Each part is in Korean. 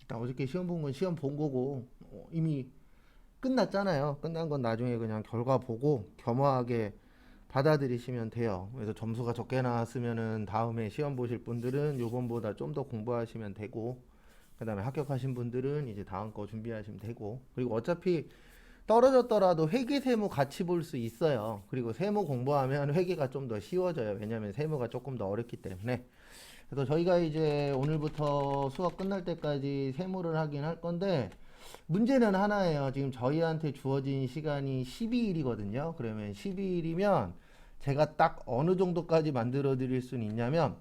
일단 어저께 시험 본 건 시험 본 거고 이미 끝났잖아요. 끝난 건 나중에 그냥 결과 보고 겸허하게 받아들이시면 돼요. 그래서 점수가 적게 나왔으면은 다음에 시험 보실 분들은 요번보다 좀 더 공부하시면 되고, 그 다음에 합격하신 분들은 이제 다음 거 준비하시면 되고, 그리고 어차피 떨어졌더라도 회계 세무 같이 볼 수 있어요. 그리고 세무 공부하면 회계가 좀 더 쉬워져요. 왜냐면 세무가 조금 더 어렵기 때문에. 그래서 저희가 이제 오늘부터 수업 끝날 때까지 세무를 하긴 할 건데, 문제는 하나예요. 지금 저희한테 주어진 시간이 12일이거든요. 그러면 12일이면 제가 딱 어느 정도까지 만들어 드릴 수는 있냐면,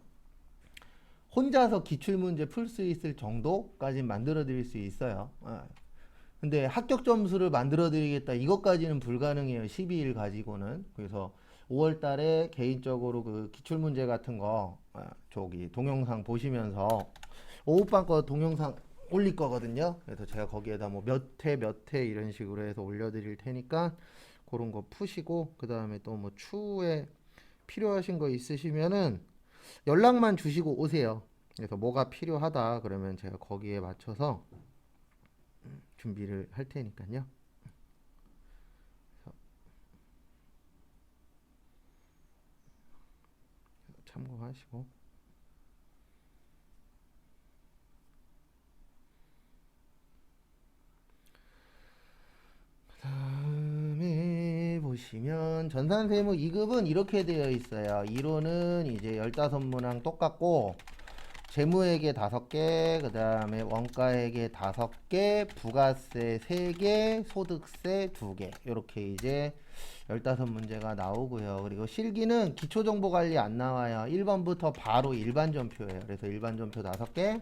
혼자서 기출문제 풀 수 있을 정도까지 만들어 드릴 수 있어요. 근데 합격 점수를 만들어 드리겠다, 이것까지는 불가능해요. 12일 가지고는. 그래서 5월 달에 개인적으로 그 기출문제 같은 거 저기 동영상 보시면서 오후반 거 동영상 올릴 거거든요. 그래서 제가 거기에다 뭐 몇 회 몇 회 이런 식으로 해서 올려 드릴 테니까 그런 거 푸시고, 그 다음에 또 뭐 추후에 필요하신 거 있으시면은 연락만 주시고 오세요. 그래서 뭐가 필요하다 그러면 제가 거기에 맞춰서 준비를 할 테니까요. 참고하시고. 다음에 보시면 전산세무 2급은 이렇게 되어 있어요. 이론은 이제 15문항 똑같고, 재무회계 5개, 그 다음에 원가회계 5개, 부가세 3개, 소득세 2개. 이렇게 이제 15문제가 나오고요. 그리고 실기는 기초정보관리 안 나와요. 1번부터 바로 일반전표예요. 그래서 일반전표 5개,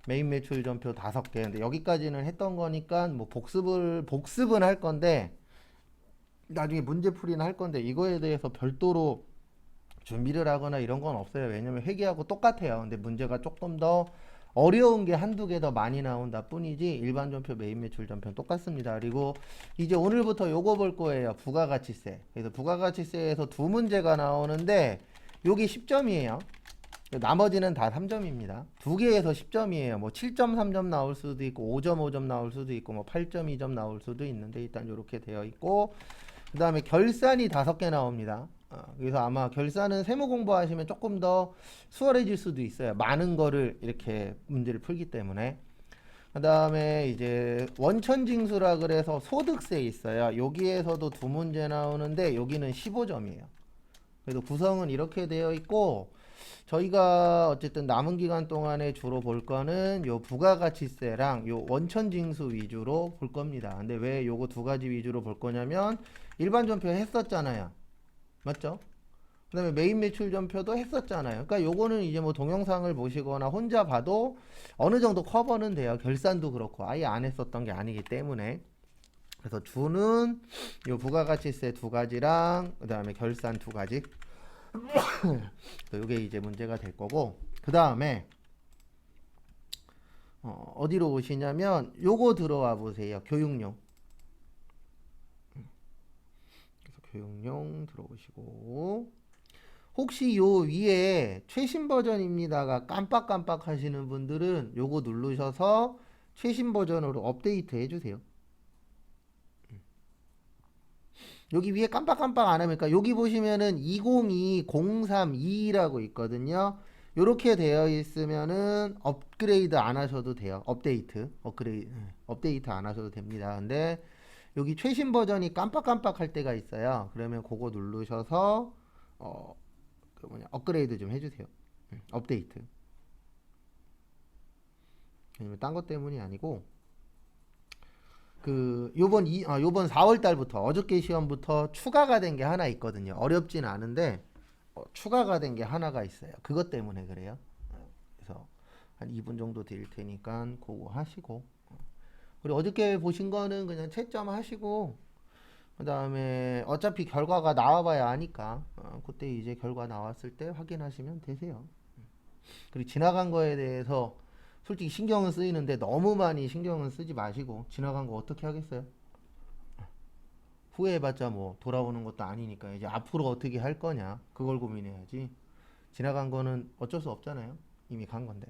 메인 매출 전표 5개. 근데 여기까지는 했던 거니까 뭐 복습은 할 건데, 나중에 문제풀이는 할 건데, 이거에 대해서 별도로 준비를 하거나 이런 건 없어요. 왜냐면 회계하고 똑같아요. 근데 문제가 조금 더 어려운 게 한두 개 더 많이 나온다 뿐이지, 일반 전표, 메인 매출 전표는 똑같습니다. 그리고 이제 오늘부터 요거 볼 거예요. 부가가치세. 그래서 부가가치세에서 두 문제가 나오는데, 요게 10점이에요. 나머지는 다 3점입니다. 두 개에서 10점이에요. 뭐 7.3점 나올 수도 있고 5.5점 나올 수도 있고 뭐 8.2점 나올 수도 있는데, 일단 이렇게 되어 있고, 그 다음에 결산이 5개 나옵니다. 그래서 아마 결산은 세무 공부하시면 조금 더 수월해질 수도 있어요. 많은 거를 이렇게 문제를 풀기 때문에. 그 다음에 이제 원천징수라 그래서 소득세 있어요. 여기에서도 두 문제 나오는데 여기는 15점이에요. 그래서 구성은 이렇게 되어 있고, 저희가 어쨌든 남은 기간 동안에 주로 볼 거는 요 부가가치세랑 요 원천징수 위주로 볼 겁니다. 근데 왜 요거 두 가지 위주로 볼 거냐면, 일반 전표 했었잖아요. 맞죠? 그 다음에 메인 매출 전표도 했었잖아요. 그러니까 요거는 이제 뭐 동영상을 보시거나 혼자 봐도 어느 정도 커버는 돼요. 결산도 그렇고 아예 안 했었던 게 아니기 때문에. 그래서 주는 요 부가가치세 두 가지랑 그 다음에 결산 두 가지. 요게 이제 문제가 될 거고, 그 다음에 어디로 오시냐면 요거 들어와 보세요. 교육용. 그래서 교육용 들어오시고, 혹시 요 위에 최신 버전입니다가 깜빡깜빡 하시는 분들은 요거 누르셔서 최신 버전으로 업데이트 해주세요. 여기 위에 깜빡깜빡 안 하니까, 여기 보시면은 202032라고 있거든요. 요렇게 되어 있으면은 업그레이드 안 하셔도 돼요. 업데이트 안 하셔도 됩니다. 근데 여기 최신 버전이 깜빡깜빡 할 때가 있어요. 그러면 그거 누르셔서 그 뭐냐, 업그레이드 좀 해주세요. 업데이트. 아니면 딴 것 때문이 아니고, 그 요번 4월 달부터 어저께 시험부터 추가가 된 게 하나 있거든요. 어렵진 않은데 추가가 된 게 하나가 있어요. 그것 때문에 그래요. 그래서 한 2분 정도 드릴 테니까 그거 하시고, 그리고 어저께 보신 거는 그냥 채점 하시고, 그 다음에 어차피 결과가 나와봐야 아니까 그때 이제 결과 나왔을 때 확인하시면 되세요. 그리고 지나간 거에 대해서 솔직히 신경은 쓰이는데 너무 많이 신경은 쓰지 마시고, 지나간 거 어떻게 하겠어요? 후회해봤자 뭐 돌아오는 것도 아니니까 이제 앞으로 어떻게 할 거냐, 그걸 고민해야지. 지나간 거는 어쩔 수 없잖아요. 이미 간 건데.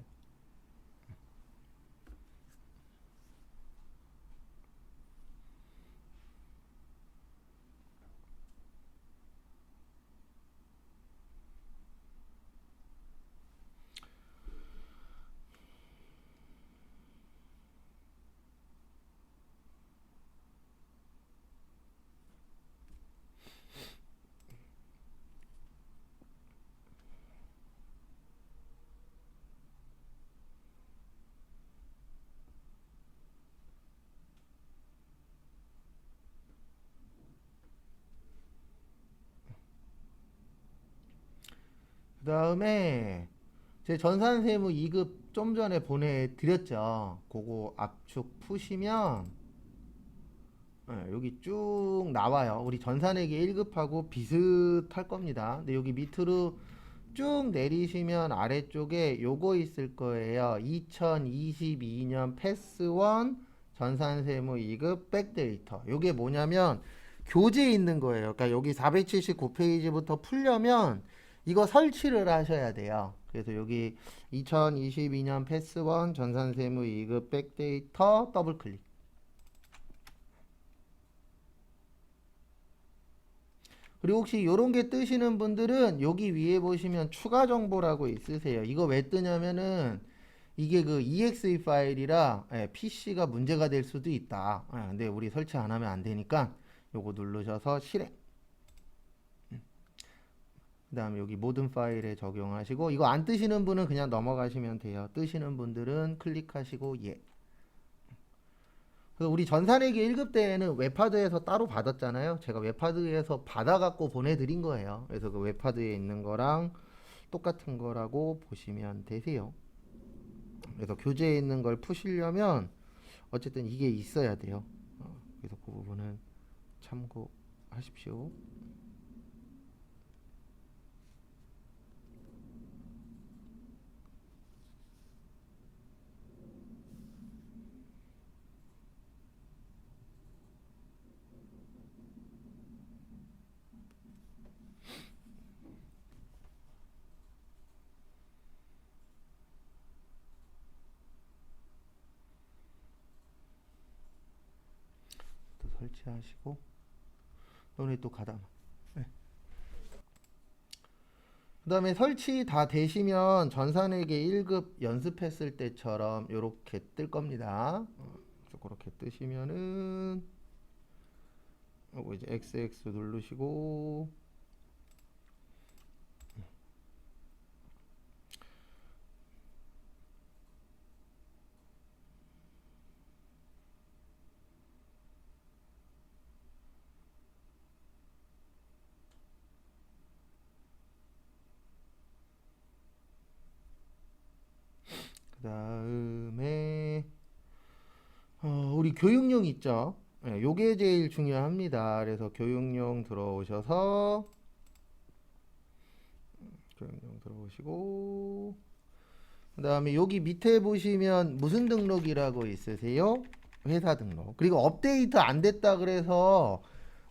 다음에 제 전산세무 2급 좀 전에 보내드렸죠. 그거 압축 푸시면 여기 쭉 나와요. 우리 전산회계 1급하고 비슷할 겁니다. 근데 여기 밑으로 쭉 내리시면 아래쪽에 요거 있을 거예요. 2022년 패스1 전산세무 2급 백데이터. 요게 뭐냐면 교재에 있는 거예요. 그러니까 여기 479페이지부터 풀려면 이거 설치를 하셔야 돼요. 그래서 여기 2022년 패스1 전산세무 2급 백데이터 더블 클릭. 그리고 혹시 요런 게 뜨시는 분들은 여기 위에 보시면 추가 정보라고 있으세요. 이거 왜 뜨냐면은 이게 그 exe 파일이라 PC가 문제가 될 수도 있다. 근데 우리 설치 안 하면 안 되니까 요거 누르셔서 실행. 그 다음에 여기 모든 파일에 적용하시고 이거 안 뜨시는 분은 그냥 넘어가시면 돼요. 뜨시는 분들은 클릭하시고 예. 그래서 우리 전산회계 1급 때에는 웹하드에서 따로 받았잖아요. 제가 웹하드에서 받아갖고 보내드린 거예요. 그래서 그 웹하드에 있는 거랑 똑같은 거라고 보시면 되세요. 그래서 교재에 있는 걸 푸시려면 어쨌든 이게 있어야 돼요. 그래서 그 부분은 참고하십시오. 또 설치하시고 너네 또 가다. 네. 그 다음에 설치 다 되시면 전산회계 1급 연습했을 때처럼 이렇게 뜰 겁니다. 그렇게 뜨시면은 요거 이제 XX 누르시고 그 다음에 우리 교육용 있죠? 요게 제일 중요합니다. 그래서 교육용 들어오셔서 교육용 들어오시고 그 다음에 여기 밑에 보시면 무슨 등록이라고 있으세요? 회사 등록. 그리고 업데이트 안 됐다 그래서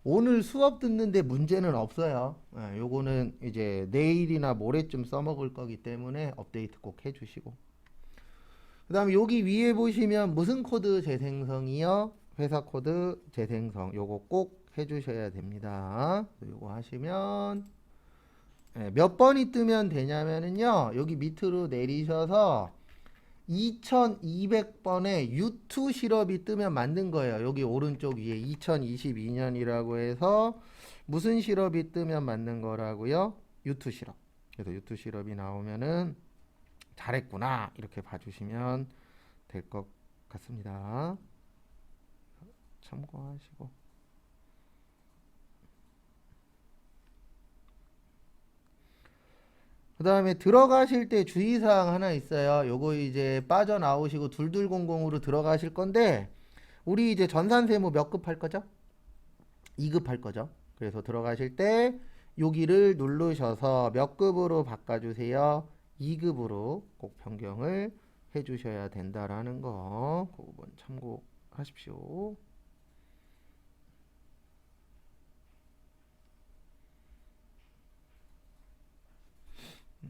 오늘 수업 듣는데 문제는 없어요. 요거는 이제 내일이나 모레쯤 써먹을 거기 때문에 업데이트 꼭 해주시고. 그 다음에 여기 위에 보시면 무슨 코드 재생성이요? 회사 코드 재생성. 요거 꼭 해주셔야 됩니다. 요거 하시면 몇 번이 뜨면 되냐면은요. 여기 밑으로 내리셔서 2200번에 U2 실업이 뜨면 만든 거예요. 여기 오른쪽 위에 2022년이라고 해서 무슨 실업이 뜨면 만든 거라고요? U2 실업. 그래서 U2 실업이 나오면은 잘했구나 이렇게 봐주시면 될 것 같습니다. 참고하시고 그 다음에 들어가실 때 주의사항 하나 있어요. 요거 이제 빠져나오시고 2200으로 들어가실 건데 우리 이제 전산세무 몇 급 할 거죠? 2급 할 거죠. 그래서 들어가실 때 여기를 누르셔서 몇 급으로 바꿔주세요. 2급으로 꼭 변경을 해주셔야 된다라는 거, 그 부분 참고하십시오.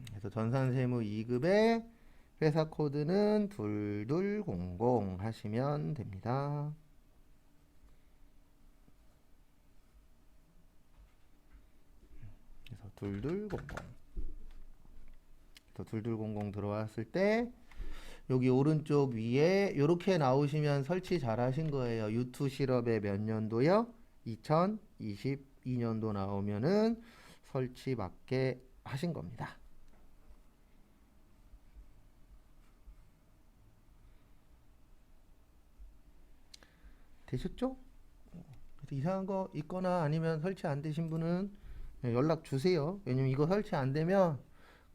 그래서 전산세무 2급의 회사 코드는 2200 하시면 됩니다. 그래서 2200. 2200 들어왔을 때 여기 오른쪽 위에 이렇게 나오시면 설치 잘 하신 거예요. U2 실업의 몇 년도요? 2022년도 나오면은 설치 맞게 하신 겁니다. 되셨죠? 그래서 이상한 거 있거나 아니면 설치 안 되신 분은 연락 주세요. 왜냐면 이거 설치 안 되면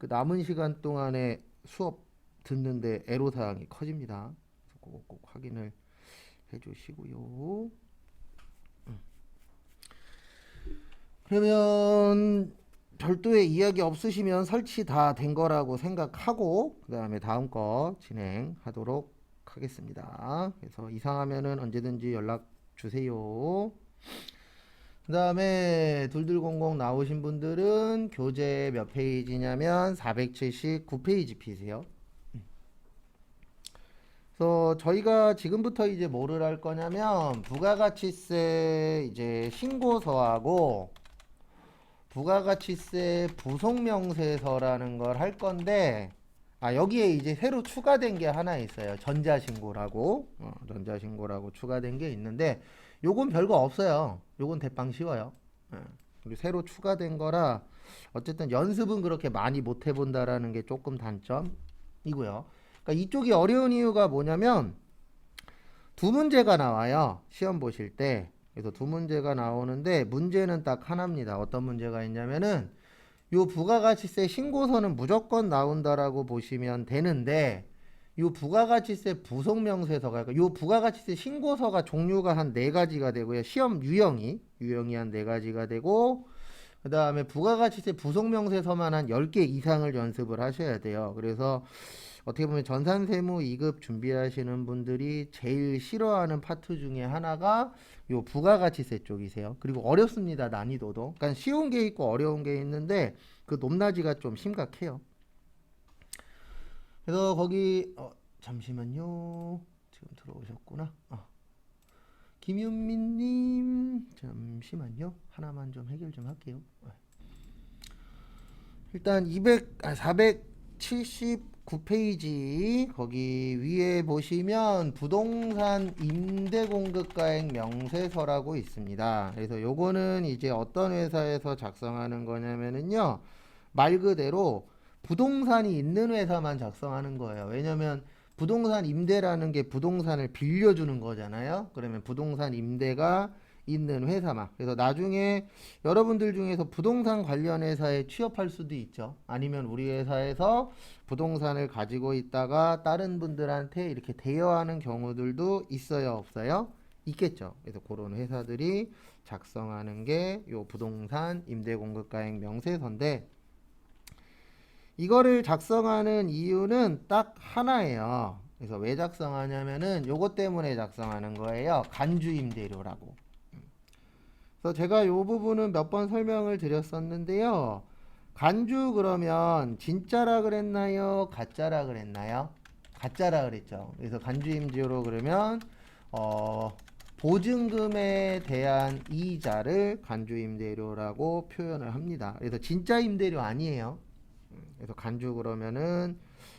그 남은 시간 동안에 수업 듣는데 애로사항이 커집니다. 그래서 꼭 확인을 해주시고요. 그러면 별도의 이야기 없으시면 설치 다 된 거라고 생각하고 그 다음에 다음 거 진행하도록 하겠습니다. 그래서 이상하면은 언제든지 연락 주세요. 그 다음에 둘둘공공 나오신 분들은 교재 몇 페이지냐면 479페이지 피세요. 그래서 저희가 지금부터 이제 뭐를 할 거냐면 부가가치세 이제 신고서하고 부가가치세 부속명세서라는 걸 할 건데 여기에 이제 새로 추가된 게 하나 있어요. 전자신고라고 전자신고라고 추가된 게 있는데 요건 별거 없어요. 요건 대빵 쉬워요. 그리고 새로 추가된 거라 어쨌든 연습은 그렇게 많이 못 해본다라는 게 조금 단점이고요. 그러니까 이쪽이 어려운 이유가 뭐냐면 두 문제가 나와요. 시험 보실 때. 그래서 두 문제가 나오는데 문제는 딱 하나입니다. 어떤 문제가 있냐면은 요 부가가치세 신고서는 무조건 나온다라고 보시면 되는데 요 부가가치세 부속명세서가 그러니까 요 부가가치세 신고서가 종류가 한 4가지가 되고요. 시험 유형이 한 4가지가 되고 그 다음에 부가가치세 부속명세서만 한 10개 이상을 연습을 하셔야 돼요. 그래서 어떻게 보면 전산세무 2급 준비하시는 분들이 제일 싫어하는 파트 중에 하나가 요 부가가치세 쪽이세요. 그리고 어렵습니다. 난이도도. 그러니까 쉬운 게 있고 어려운 게 있는데 그 높낮이가 좀 심각해요. 그래서 거기 잠시만요. 지금 들어오셨구나. 김윤민님 잠시만요. 하나만 좀 해결 좀 할게요. 일단 479페이지 거기 위에 보시면 부동산 임대공급가액 명세서라고 있습니다. 그래서 요거는 이제 어떤 회사에서 작성하는 거냐면은요. 말 그대로 부동산이 있는 회사만 작성하는 거예요. 왜냐면 부동산 임대라는 게 부동산을 빌려주는 거잖아요. 그러면 부동산 임대가 있는 회사만. 그래서 나중에 여러분들 중에서 부동산 관련 회사에 취업할 수도 있죠. 아니면 우리 회사에서 부동산을 가지고 있다가 다른 분들한테 이렇게 대여하는 경우들도 있어요, 없어요? 있겠죠. 그래서 그런 회사들이 작성하는 게 요 부동산 임대공급가액 명세서인데 이거를 작성하는 이유는 딱 하나예요. 그래서 왜 작성하냐면은 요것 때문에 작성하는 거예요. 간주임대료라고. 그래서 제가 요 부분은 몇 번 설명을 드렸었는데요. 간주 그러면 진짜라 그랬나요? 가짜라 그랬나요? 가짜라 그랬죠. 그래서 간주임대료 그러면 보증금에 대한 이자를 간주임대료라고 표현을 합니다. 그래서 진짜 임대료 아니에요. 그래서 간주 그러면은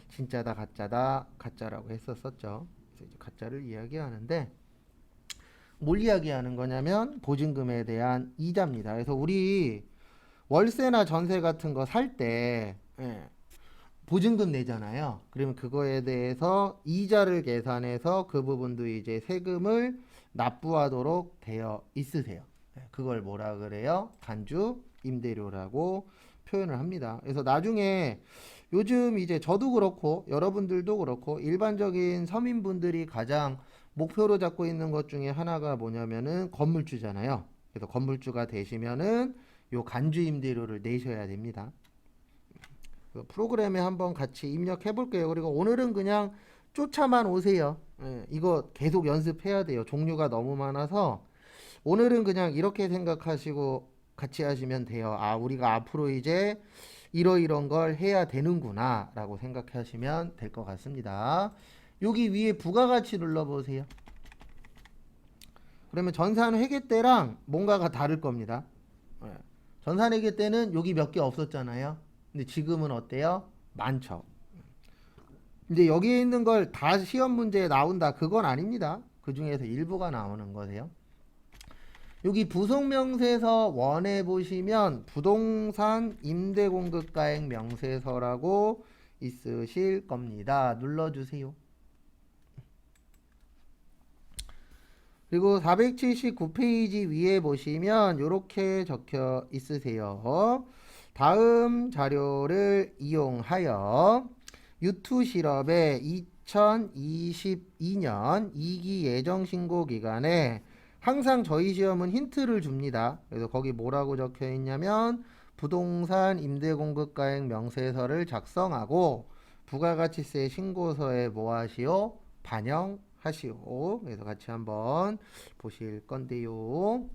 진짜다 가짜다 가짜라고 했었었죠. 그래서 이제 가짜를 이야기하는데 뭘 이야기하는 거냐면 보증금에 대한 이자입니다. 그래서 우리 월세나 전세 같은 거 살 때 보증금 내잖아요. 그러면 그거에 대해서 이자를 계산해서 그 부분도 이제 세금을 납부하도록 되어 있으세요. 그걸 뭐라 그래요? 간주 임대료라고 표현을 합니다. 그래서 나중에 요즘 이제 저도 그렇고 여러분들도 그렇고 일반적인 서민분들이 가장 목표로 잡고 있는 것 중에 하나가 뭐냐면은 건물주잖아요. 그래서 건물주가 되시면은 요 간주 임대료를 내셔야 됩니다. 프로그램에 한번 같이 입력해 볼게요. 그리고 오늘은 그냥 쫓아만 오세요. 이거 계속 연습해야 돼요. 종류가 너무 많아서 오늘은 그냥 이렇게 생각하시고 같이 하시면 돼요. 우리가 앞으로 이제 이런 걸 해야 되는구나 라고 생각하시면 될 것 같습니다. 여기 위에 부가가치 눌러보세요. 그러면 전산회계 때랑 뭔가가 다를 겁니다. 전산회계 때는 여기 몇 개 없었잖아요. 근데 지금은 어때요? 많죠. 근데 여기에 있는 걸 다 시험 문제에 나온다. 그건 아닙니다. 그 중에서 일부가 나오는 거세요. 여기 부속명세서 원에 보시면 부동산 임대공급가액 명세서라고 있으실 겁니다. 눌러주세요. 그리고 479페이지 위에 보시면 이렇게 적혀 있으세요. 다음 자료를 이용하여 유투 실업의 2022년 2기 예정 신고 기간에 항상 저희 시험은 힌트를 줍니다. 그래서 거기 뭐라고 적혀 있냐면 부동산 임대공급가액 명세서를 작성하고 부가가치세 신고서에 뭐 하시오? 반영하시오. 그래서 같이 한번 보실 건데요.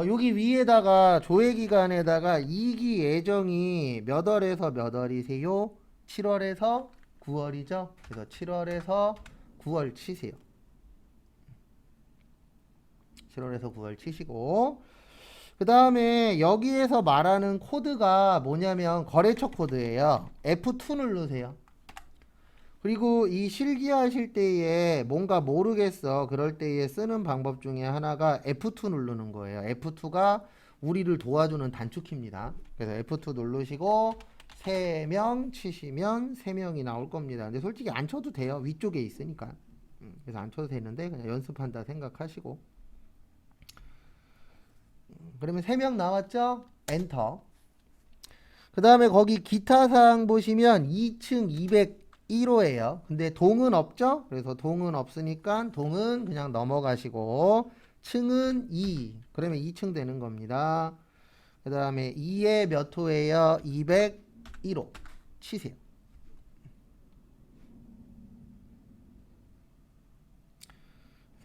여기 위에다가 조회기간에다가 2기 예정이 몇 월에서 몇 월이세요? 7월에서 9월이죠. 그래서 7월에서 9월 치세요. 7월에서 9월 치시고, 그 다음에 여기에서 말하는 코드가 뭐냐면 거래처 코드예요. F2 누르세요. 그리고 이 실기하실 때에 뭔가 모르겠어. 그럴 때에 쓰는 방법 중에 하나가 F2 누르는 거예요. F2가 우리를 도와주는 단축키입니다. 그래서 F2 누르시고 3명 치시면 3명이 나올 겁니다. 근데 솔직히 안 쳐도 돼요. 위쪽에 있으니까. 그래서 안 쳐도 되는데 그냥 연습한다 생각하시고. 그러면 3명 나왔죠? 엔터. 그 다음에 거기 기타 사항 보시면 2층 201호예요. 근데 동은 없죠? 그래서 동은 없으니까 동은 그냥 넘어가시고 층은 2. 그러면 2층 되는 겁니다. 그 다음에 2의 몇 호예요? 201호. 치세요.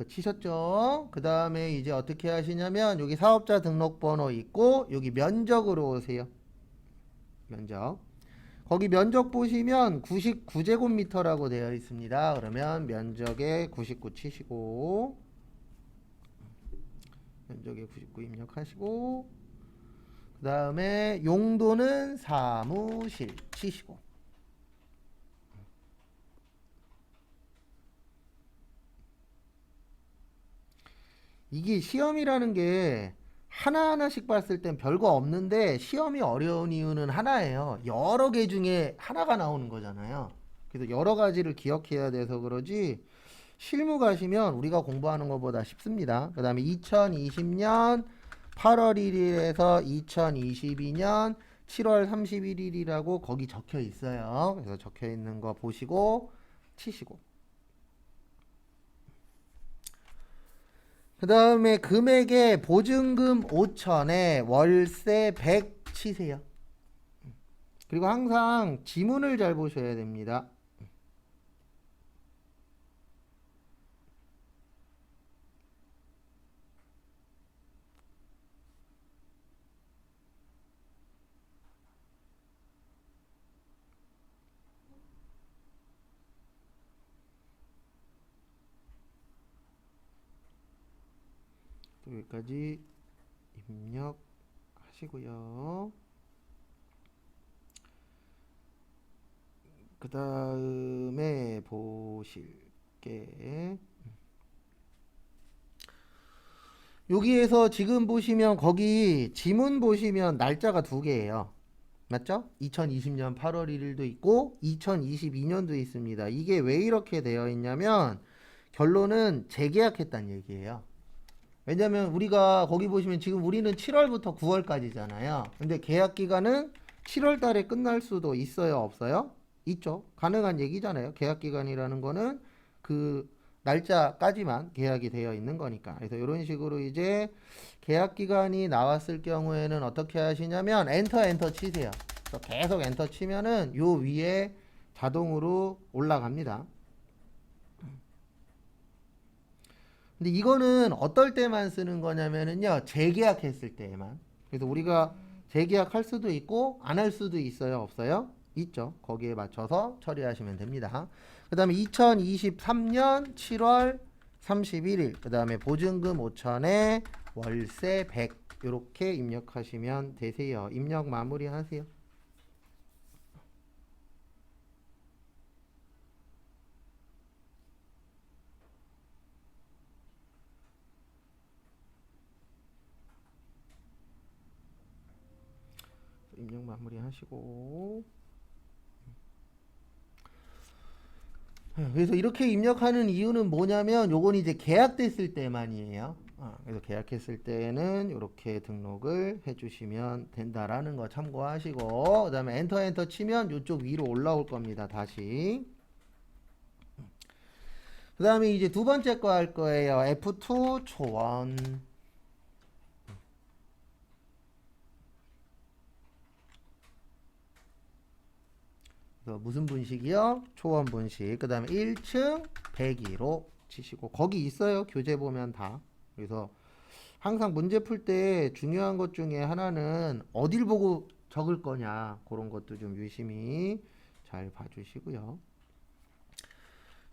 치셨죠? 그 다음에 이제 어떻게 하시냐면 여기 사업자 등록번호 있고 여기 면적으로 오세요. 면적. 거기 면적 보시면 99제곱미터라고 되어 있습니다. 그러면 면적에 99 치시고 면적에 99 입력하시고 그 다음에 용도는 사무실 치시고 이게 시험이라는 게 하나하나씩 봤을 땐 별거 없는데 시험이 어려운 이유는 하나예요. 여러 개 중에 하나가 나오는 거잖아요. 그래서 여러 가지를 기억해야 돼서 그러지 실무 가시면 우리가 공부하는 것보다 쉽습니다. 그 다음에 2020년 8월 1일에서 2022년 7월 31일이라고 거기 적혀 있어요. 그래서 적혀 있는 거 보시고 치시고 그 다음에 금액에 보증금 5천에 월세 100 치세요. 그리고 항상 지문을 잘 보셔야 됩니다. 여기까지 입력하시고요. 그 다음에 보실 게 여기에서 지금 보시면 거기 지문 보시면 날짜가 두 개예요. 맞죠? 2020년 8월 1일도 있고 2022년도 있습니다. 이게 왜 이렇게 되어 있냐면 결론은 재계약했다는 얘기예요. 왜냐면 우리가 거기 보시면 지금 우리는 7월부터 9월까지잖아요. 근데 계약 기간은 7월 달에 끝날 수도 있어요, 없어요? 있죠. 가능한 얘기잖아요. 계약 기간이라는 거는 그 날짜까지만 계약이 되어 있는 거니까. 그래서 이런 식으로 이제 계약 기간이 나왔을 경우에는 어떻게 하시냐면 엔터 치세요. 그래서 계속 엔터 치면은 요 위에 자동으로 올라갑니다. 근데 이거는 어떨 때만 쓰는 거냐면은요, 재계약했을 때에만. 그래서 우리가 재계약할 수도 있고, 안 할 수도 있어요, 없어요? 있죠. 거기에 맞춰서 처리하시면 됩니다. 그 다음에 2023년 7월 31일, 그 다음에 보증금 5천에 월세 100, 이렇게 입력하시면 되세요. 입력 마무리 하세요. 입력 마무리 하시고 그래서 이렇게 입력하는 이유는 뭐냐면 요건 이제 계약됐을 때만이에요. 그래서 계약했을 때는 이렇게 등록을 해주시면 된다라는 거 참고하시고, 그 다음에 엔터 치면 이쪽 위로 올라올 겁니다. 다시. 그 다음에 이제 두 번째 거 할 거예요. F2 초원. 그래서 무슨 분식이요? 초원 분식. 그 다음에 1층 102로 치시고, 거기 있어요. 교재 보면 다. 그래서 항상 문제 풀 때 중요한 것 중에 하나는 어딜 보고 적을 거냐, 그런 것도 좀 유심히 잘 봐주시고요.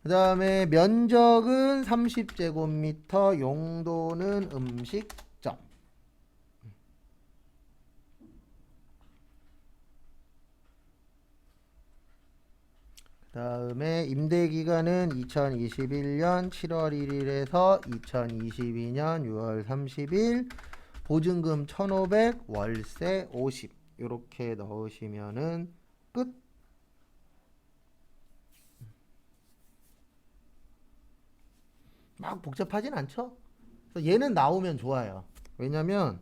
그 다음에 면적은 30제곱미터, 용도는 음식점. 그 다음에 임대기간은 2021년 7월 1일에서 2022년 6월 30일, 보증금 1,500, 월세 50 이렇게 넣으시면은 끝. 막 복잡하진 않죠? 그래서 얘는 나오면 좋아요. 왜냐면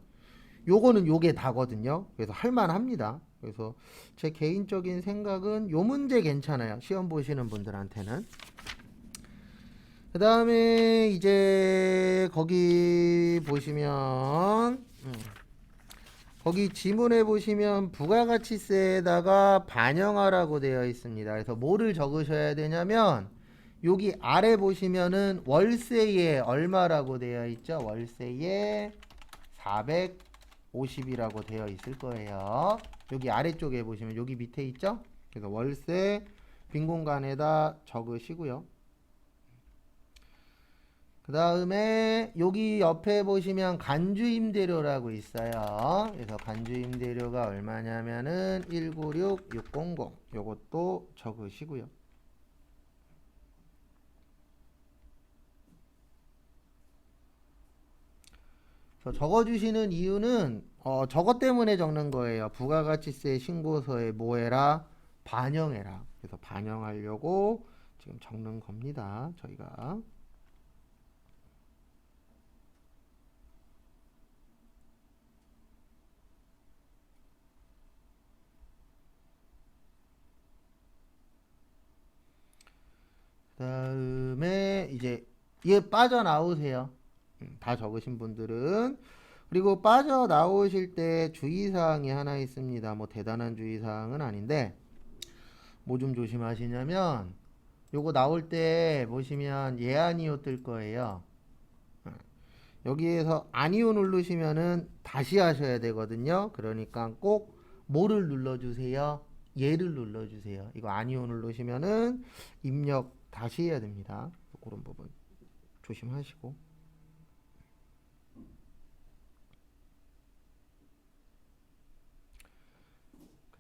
요거는 요게 다거든요. 그래서 할만합니다. 그래서 제 개인적인 생각은 요 문제 괜찮아요. 시험 보시는 분들한테는. 그 다음에 이제 거기 보시면 거기 지문에 보시면 부가가치세에다가 반영하라고 되어 있습니다. 그래서 뭐를 적으셔야 되냐면 여기 아래 보시면은 월세에 얼마라고 되어 있죠? 월세에 450이라고 되어 있을 거예요. 여기 아래쪽에 보시면 여기 밑에 있죠? 그래서 월세 빈 공간에다 적으시고요. 그 다음에 여기 옆에 보시면 간주임대료라고 있어요. 그래서 간주임대료가 얼마냐면은 196600 요것도 적으시고요. 적어주시는 이유는 저것 때문에 적는 거예요. 부가가치세 신고서에 뭐 해라? 반영해라. 그래서 반영하려고 지금 적는 겁니다. 저희가. 그 다음에 이제 얘 빠져나오세요. 다 적으신 분들은. 그리고 빠져나오실 때 주의사항이 하나 있습니다. 뭐 대단한 주의사항은 아닌데 뭐 좀 조심하시냐면 요거 나올 때 보시면 예 아니요 뜰 거예요. 여기에서 아니요 누르시면은 다시 하셔야 되거든요. 그러니까 꼭 뭐를 눌러주세요? 예를 눌러주세요. 이거 아니요 누르시면은 입력 다시 해야 됩니다. 그런 부분 조심하시고.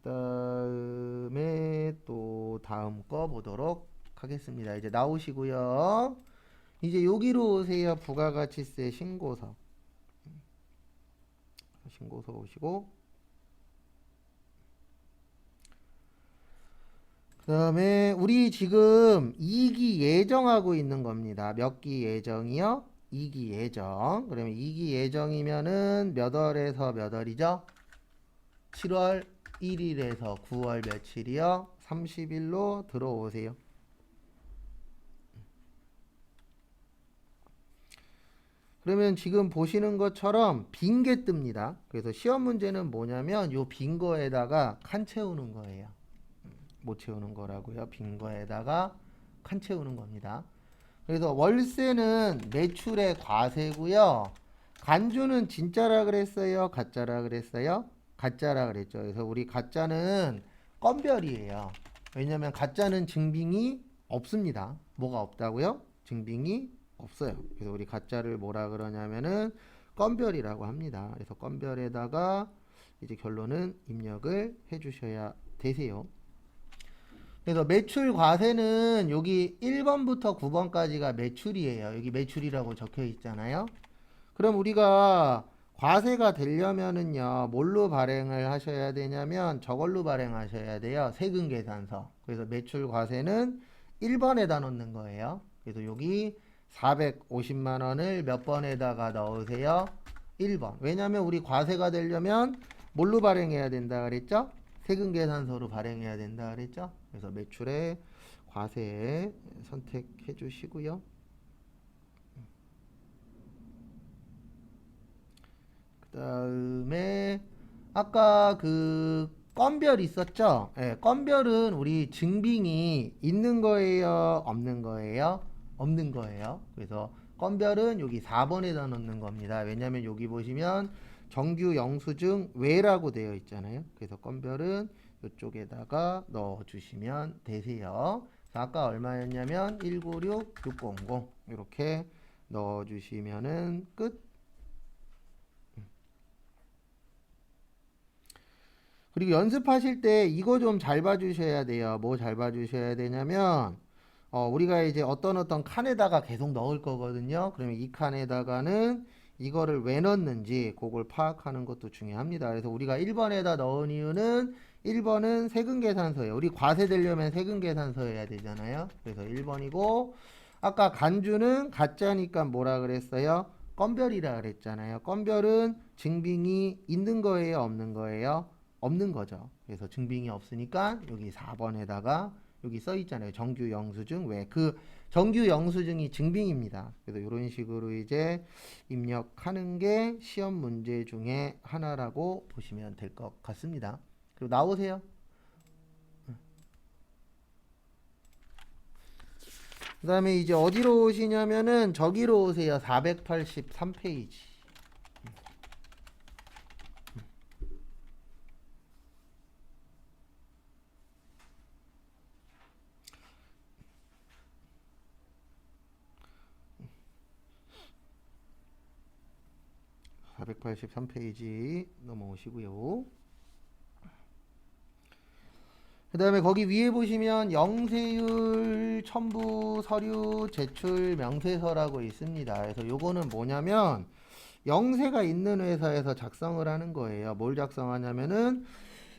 그 다음에 또 다음 거 보도록 하겠습니다. 이제 나오시고요. 이제 여기로 오세요. 부가가치세 신고서. 신고서 오시고, 그 다음에 우리 지금 2기 예정하고 있는 겁니다. 몇 기 예정이요? 2기 예정. 그러면 2기 예정이면은 몇 월에서 몇 월이죠? 7월 1일에서 9월 며칠이요? 30일로 들어오세요. 그러면 지금 보시는 것처럼 빈 게 뜹니다. 그래서 시험 문제는 뭐냐면 요 빈 거에다가 칸 채우는 거예요. 못 채우는 거라고요. 빈 거에다가 칸 채우는 겁니다. 그래서 월세는 매출의 과세고요. 간주는 진짜라 그랬어요? 가짜라 그랬어요? 가짜라 그랬죠. 그래서 우리 가짜는 건별이에요. 왜냐면 가짜는 증빙이 없습니다. 뭐가 없다고요? 증빙이 없어요. 그래서 우리 가짜를 뭐라 그러냐면은 건별이라고 합니다. 그래서 건별에다가 이제 결론은 입력을 해 주셔야 되세요. 그래서 매출 과세는 여기 1번부터 9번까지가 매출이에요. 여기 매출이라고 적혀 있잖아요. 그럼 우리가 과세가 되려면은요, 뭘로 발행을 하셔야 되냐면 저걸로 발행하셔야 돼요. 세금 계산서. 그래서 매출 과세는 1번에다 넣는 거예요. 그래서 여기 450만 원을 몇 번에다가 넣으세요? 1번. 왜냐면 우리 과세가 되려면 뭘로 발행해야 된다 그랬죠? 세금계산서로 발행해야 된다 그랬죠? 그래서 매출의 과세 선택해 주시고요. 그 다음에 아까 그 건별 있었죠? 예, 건별은 우리 증빙이 있는 거예요? 없는 거예요? 없는 거예요. 그래서 건별은 여기 4번에다 넣는 겁니다. 왜냐면 여기 보시면 정규 영수증 외라고 되어 있잖아요. 그래서 건별은 이쪽에다가 넣어주시면 되세요. 아까 얼마였냐면 196600 이렇게 넣어주시면은 끝. 그리고 연습하실 때 이거 좀 잘 봐주셔야 돼요. 뭐 잘 봐주셔야 되냐면 우리가 이제 어떤 칸에다가 계속 넣을 거거든요. 그러면 이 칸에다가는 이거를 왜 넣는지 그걸 파악하는 것도 중요합니다. 그래서 우리가 1번에다 넣은 이유는 1번은 세금계산서예요. 우리 과세되려면 세금계산서여야 되잖아요. 그래서 1번이고 아까 간주는 가짜니까 뭐라 그랬어요? 건별이라 그랬잖아요. 건별은 증빙이 있는 거예요, 없는 거예요? 없는 거죠. 그래서 증빙이 없으니까 여기 4번에다가 여기 써 있잖아요. 정규 영수증 왜? 그 정규 영수증이 증빙입니다. 그래서 이런 식으로 이제 입력하는 게 시험 문제 중에 하나라고 보시면 될 것 같습니다. 그리고 나오세요. 그 다음에 이제 어디로 오시냐면은 저기로 오세요. 483페이지. 483페이지 넘어오시고요. 그 다음에 거기 위에 보시면 영세율 첨부 서류 제출 명세서라고 있습니다. 그래서 요거는 뭐냐면 영세가 있는 회사에서 작성을 하는 거예요. 뭘 작성하냐면은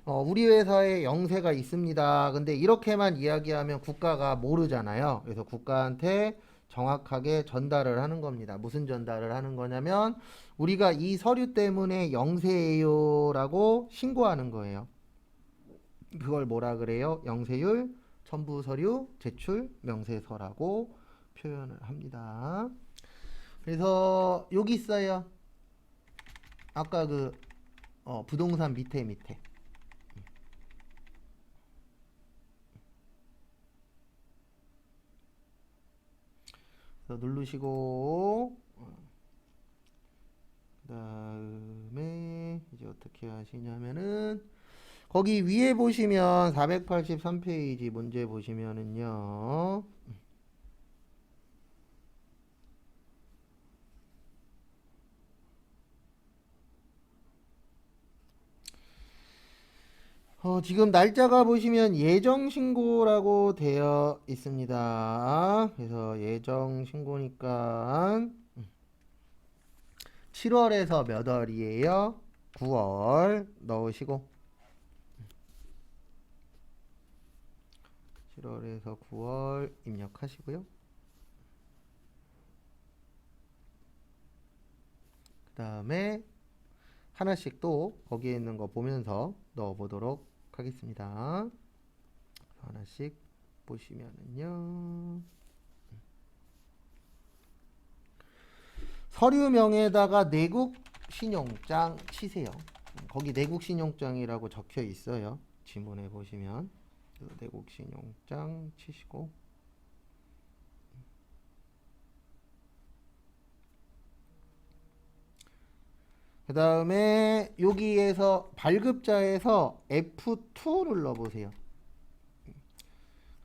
우리 회사에 영세가 있습니다. 근데 이렇게만 이야기하면 국가가 모르잖아요. 그래서 국가한테 정확하게 전달을 하는 겁니다. 무슨 전달을 하는 거냐면 우리가 이 서류 때문에 영세예요라고 신고하는 거예요. 그걸 뭐라 그래요? 영세율 첨부 서류 제출 명세서라고 표현을 합니다. 그래서 여기 있어요. 아까 그 부동산 밑에 그래서 누르시고 그 다음에 이제 어떻게 하시냐면은 거기 위에 보시면 483페이지 문제 보시면은요. 지금 날짜가 보시면 예정신고라고 되어 있습니다. 그래서 예정신고니까 7월에서 몇 월이에요? 9월 넣으시고 7월에서 9월 입력하시고요. 그 다음에 하나씩 또 거기에 있는 거 보면서 넣어보도록 하겠습니다. 하나씩 보시면은요. 서류명에다가 내국 신용장 치세요. 거기 내국 신용장이라고 적혀 있어요. 지문에 보시면 내국 신용장 치시고 그 다음에 여기에서 발급자에서 F2 눌러보세요.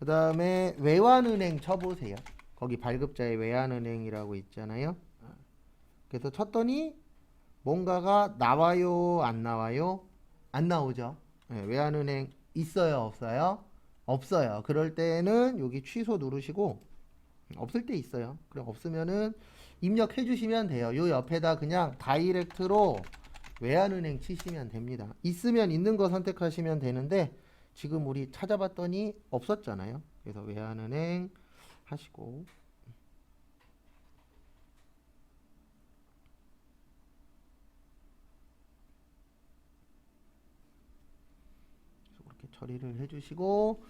그 다음에 외환은행 쳐보세요. 거기 발급자에 외환은행이라고 있잖아요. 그래서 쳤더니 뭔가가 나와요, 안 나와요? 안 나오죠. 네, 외환은행 있어요, 없어요? 없어요. 그럴 때는 여기 취소 누르시고 없을 때 있어요. 그럼 없으면은 입력해 주시면 돼요. 요 옆에다 그냥 다이렉트로 외환은행 치시면 됩니다. 있으면 있는 거 선택하시면 되는데 지금 우리 찾아봤더니 없었잖아요. 그래서 외환은행 하시고 처리를 해주시고,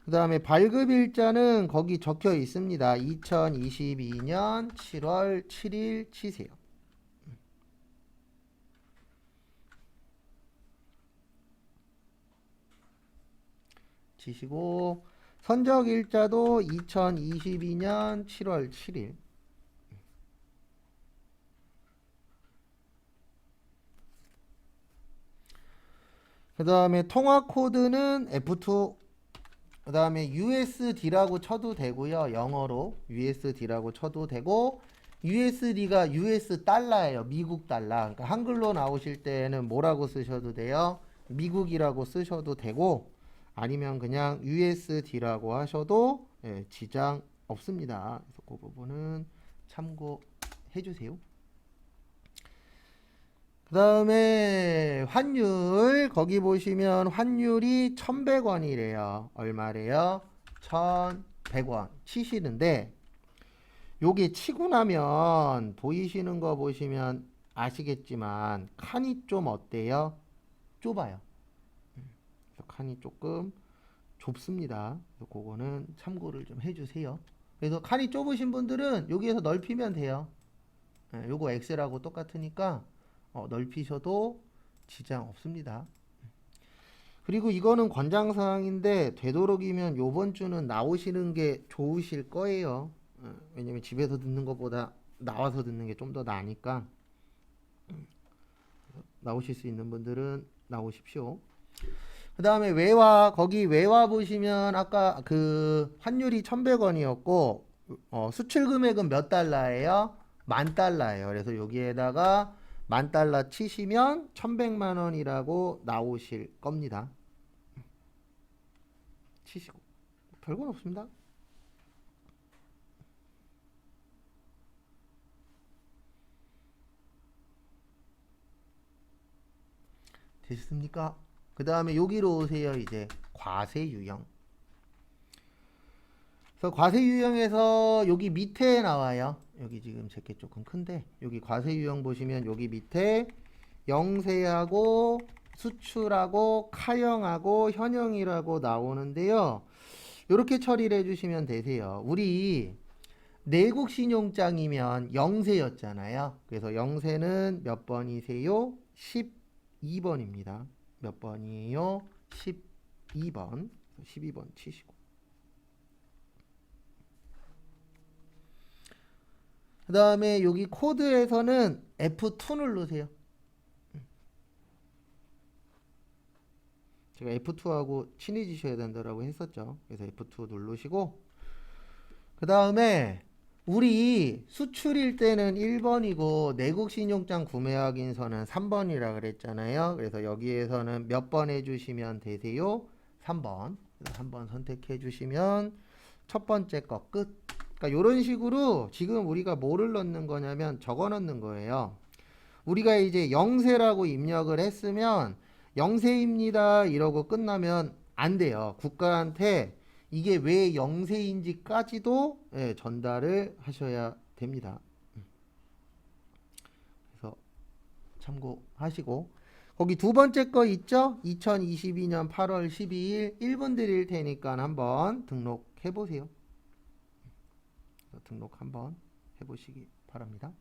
그 다음에 발급일자는 거기 적혀 있습니다. 2022년 7월 7일 치세요. 치시고, 선적일자도 2022년 7월 7일. 그 다음에 통화코드는 F2, 그 다음에 USD라고 쳐도 되고요. 영어로 USD라고 쳐도 되고, USD가 US 달러예요. 미국 달러. 그러니까 한글로 나오실 때는 뭐라고 쓰셔도 돼요? 미국이라고 쓰셔도 되고, 아니면 그냥 USD라고 하셔도 지장 없습니다. 그래서 그 부분은 참고해 주세요. 그 다음에 환율, 거기 보시면 환율이 1100원이래요. 얼마래요? 1100원 치시는데, 요게 치고 나면 보이시는 거 보시면 아시겠지만 칸이 좀 어때요? 좁아요. 그래서 칸이 조금 좁습니다. 그래서 그거는 참고를 좀 해주세요. 그래서 칸이 좁으신 분들은 여기에서 넓히면 돼요. 요거 X라고 똑같으니까 넓히셔도 지장 없습니다. 그리고 이거는 권장사항인데 되도록이면 요번 주는 나오시는 게 좋으실 거예요. 왜냐면 집에서 듣는 것보다 나와서 듣는 게 좀 더 나으니까 나오실 수 있는 분들은 나오십시오. 그 다음에 외화, 거기 외화 보시면 아까 그 환율이 1100원이었고 수출 금액은 몇 달러예요? 10,000달러예요. 그래서 여기에다가 10,000달러 치시면 1100만 원이라고 나오실 겁니다. 치시고 별건 없습니다. 되셨습니까? 그 다음에 여기로 오세요. 이제 과세 유형. 그래서 과세 유형에서 여기 밑에 나와요. 여기 지금 제게 조금 큰데 여기 과세 유형 보시면 여기 밑에 영세하고 수출하고 카형하고 현형이라고 나오는데요. 이렇게 처리를 해주시면 되세요. 우리 내국 신용장이면 영세였잖아요. 그래서 영세는 몇 번이세요? 12번입니다. 몇 번이에요? 12번. 12번 치시고. 그 다음에 여기 코드에서는 F2 누르세요. 제가 F2하고 친해지셔야 된다고 했었죠. 그래서 F2 누르시고, 그 다음에 우리 수출일 때는 1번이고 내국 신용장 구매 확인서는 3번이라 그랬잖아요. 그래서 여기에서는 몇 번 해주시면 되세요? 3번. 3번 선택해 주시면 첫 번째 거 끝. 그러니까 이런 식으로 지금 우리가 뭐를 넣는 거냐면 적어 넣는 거예요. 우리가 이제 영세라고 입력을 했으면 영세입니다 이러고 끝나면 안 돼요. 국가한테 이게 왜 영세인지까지도 전달을 하셔야 됩니다. 그래서 참고하시고, 거기 두 번째 거 있죠? 2022년 8월 12일 1분 드릴 테니까 한번 등록해 보세요. 등록 한번 해보시기 바랍니다.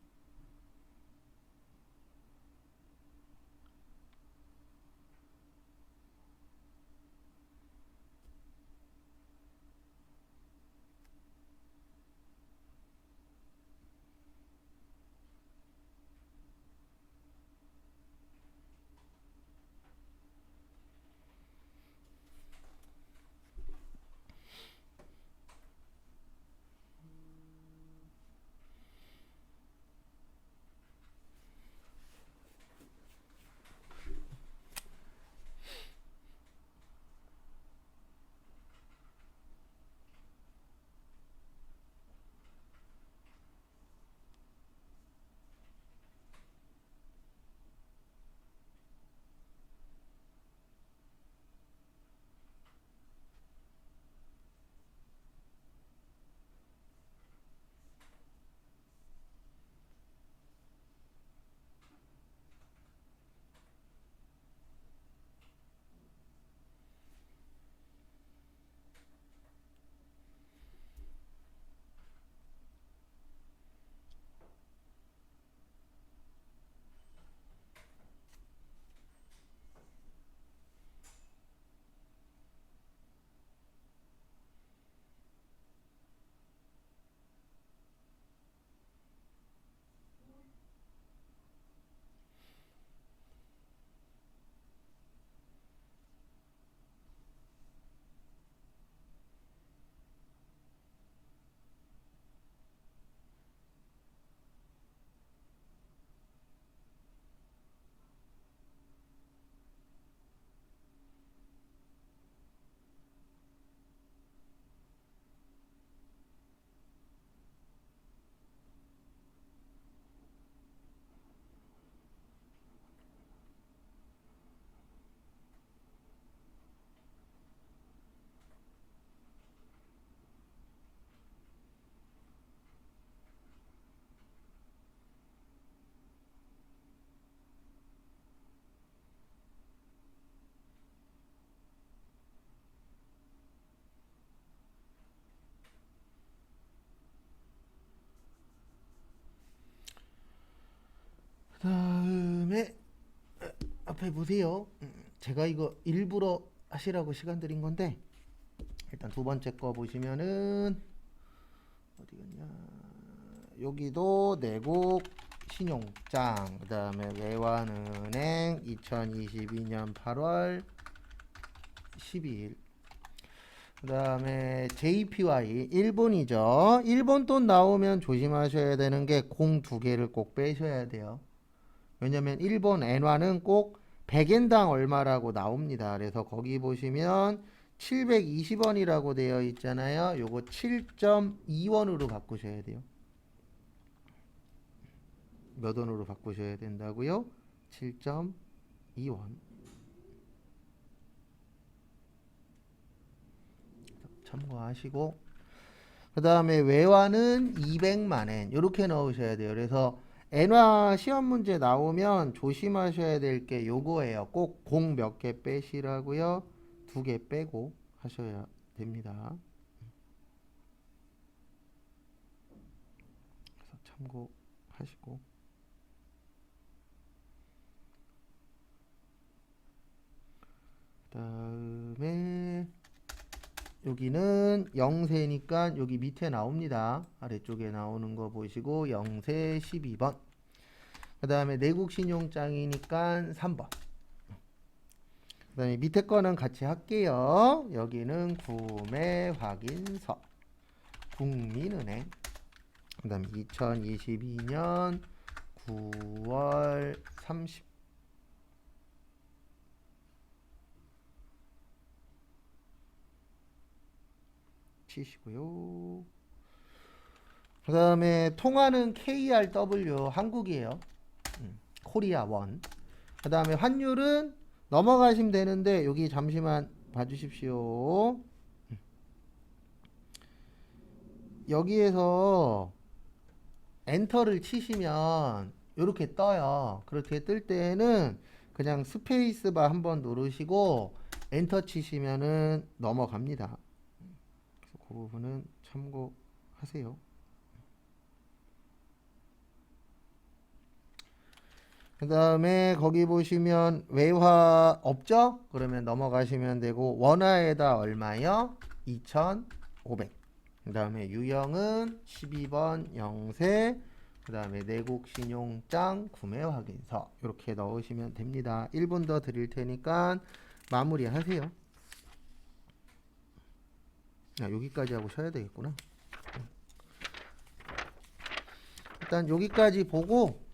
잘 보세요. 제가 이거 일부러 하시라고 시간 드린 건데 일단 두 번째 거 보시면은 어디 갔냐? 여기도 내국 신용장, 그 다음에 외환은행 2022년 8월 12일, 그 다음에 JPY 일본이죠. 일본 돈 나오면 조심하셔야 되는 게 공 두 개를 꼭 빼셔야 돼요. 왜냐면 일본 엔화는 꼭 100엔당 얼마라고 나옵니다. 그래서 거기 보시면 720원이라고 되어 있잖아요. 요거 7.2원으로 바꾸셔야 돼요. 몇 원으로 바꾸셔야 된다고요? 7.2원. 참고하시고, 그 다음에 외환은 200만엔 이렇게 넣으셔야 돼요. 그래서 엔화 시험 문제 나오면 조심하셔야 될 게 요거예요. 꼭 공 몇 개 빼시라고요. 2개 빼고 하셔야 됩니다. 그래서 참고하시고, 그 다음에 여기는 0세니까 여기 밑에 나옵니다. 아래쪽에 나오는 거 보시고 0세 12번. 그 다음에 내국 신용장이니까 3번. 그 다음에 밑에 거는 같이 할게요. 여기는 구매 확인서, 국민은행. 그 다음에 2022년 9월 30 치시고요. 그 다음에 통화는 KRW 한국이에요. 코리아 원. 그 다음에 환율은 넘어가시면 되는데 여기 잠시만 봐주십시오. 여기에서 엔터를 치시면 이렇게 떠요. 그렇게 뜰 때는 그냥 스페이스바 한번 누르시고 엔터 치시면은 넘어갑니다. 그 부분은 참고하세요. 그 다음에 거기 보시면 외화 없죠? 그러면 넘어가시면 되고, 원화에다 얼마요? 2,500. 그 다음에 유형은 12번 0세, 그 다음에 내국 신용장 구매 확인서 이렇게 넣으시면 됩니다. 1분 더 드릴 테니까 마무리 하세요. 여기까지 하고 쉬어야 되겠구나. 일단 여기까지 보고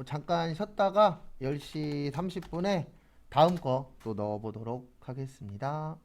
잠깐 쉬었다가 10시 30분에 다음 거 또 넣어보도록 하겠습니다.